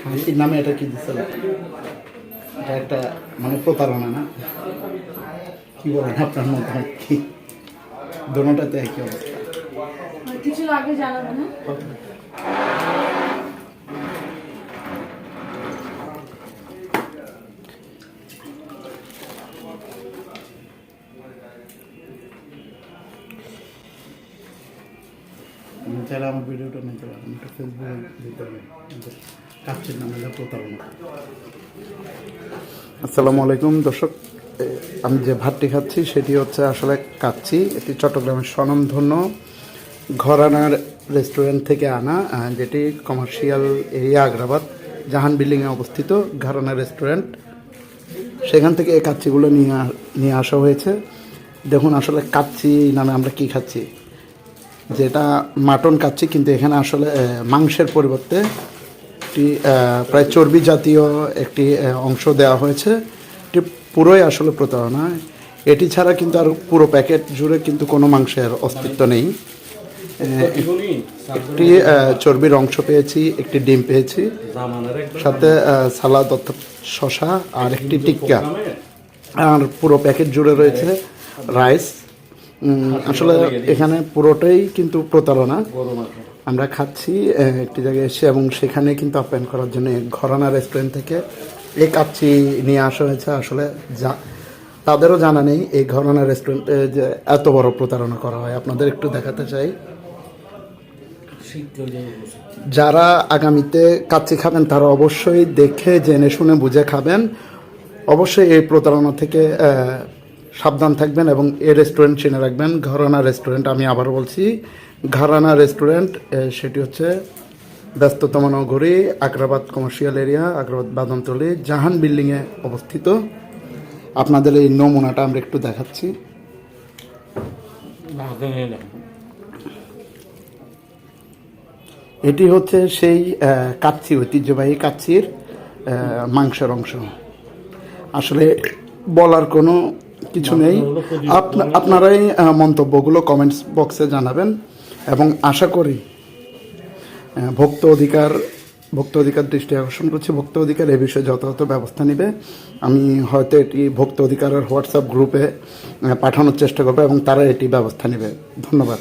হাসির নামে এটা কি দিচ্ছে? এটা একটা মানে প্রতারণা না? কি বলেন আপনার মতামত কি? দোনোটাতে একই অবস্থা। কিছু আগে জানাবো না। যারা আমার ভিডিওটা নিতে পারেন, এটা ফেসবুকে দিতে হবে, কাচ্চির নামে যা প্রতারণা। আসসালামু আলাইকুম দর্শক, আমি যে ভাতটি খাচ্ছি সেটি হচ্ছে আসলে কাচ্চি। এটি চট্টগ্রামের স্বনামধন্য ঘরানার রেস্টুরেন্ট থেকে আনা, যেটি কমার্শিয়াল এরিয়া আগ্রাবাদ জাহান বিল্ডিংয়ে অবস্থিত ঘরানা রেস্টুরেন্ট। সেখান থেকে এই কাচ্চিগুলো নিয়ে আসা হয়েছে। দেখুন আসলে কাচ্চি নামে আমরা কি খাচ্ছি, যেটা মাটন কাচ্চি, কিন্তু এখানে আসলে মাংসের পরিবর্তে একটি প্রায় চর্বি জাতীয় একটি অংশ দেওয়া হয়েছে। এটি পুরোই আসলে প্রতারণা। এটি ছাড়া কিন্তু আর পুরো প্যাকেট জুড়ে কিন্তু কোনো মাংসের অস্তিত্ব নেই। একটি চর্বির অংশ পেয়েছি, একটি ডিম পেয়েছি, সাথে সালাদ অর্থাৎ শশা আর একটি টিক্কা, আর পুরো প্যাকেট জুড়ে রয়েছে রাইস। আসলে এখানে পুরোটাই কিন্তু প্রতারণা। আমরা খাচ্ছি একটি জায়গায় এসে, এবং সেখানে কিন্তু আপ্যায়ন করার জন্য ঘরানা রেস্টুরেন্ট থেকে এই কাচ্চি নিয়ে আসা হয়েছে। আসলে তাদেরও জানা নেই এই ঘরানা রেস্টুরেন্টে যে এত বড় প্রতারণা করা হয়। আপনাদের একটু দেখাতে চাই। যারা আগামীতে কাচ্চি খাবেন তারা অবশ্যই দেখে জেনে শুনে বুঝে খাবেন। অবশ্যই এই প্রতারণা থেকে সাবধান থাকবেন এবং এই রেস্টুরেন্ট চিনে রাখবেন, ঘরানা রেস্টুরেন্ট। আমি আবারও বলছি, ঘরানা রেস্টুরেন্ট, সেটি হচ্ছে ব্যস্ততম নগরী আগ্রাবাদ কমার্শিয়াল এরিয়া, আগ্রাবাদ বাদামতলী জাহান বিল্ডিংয়ে অবস্থিত। আপনাদের এই নমুনাটা আমরা একটু দেখাচ্ছি। এটি হচ্ছে সেই কাচ্চি, ঐতিহ্যবাহী কাচ্চির মাংসের অংশ। আসলে বলার কোনো কিছু নেই। আপনারাই মন্তব্যগুলো কমেন্টস বক্সে জানাবেন, এবং আশা করি ভোক্তা অধিকার দৃষ্টি আকর্ষণ করছি। ভোক্তা অধিকার এ বিষয়ে যথাযথ ব্যবস্থা নেবে। আমি হয়তো এটি ভোক্তা অধিকারের হোয়াটসঅ্যাপ গ্রুপে পাঠানোর চেষ্টা করবো, এবং তারা এটি ব্যবস্থা নেবে। ধন্যবাদ।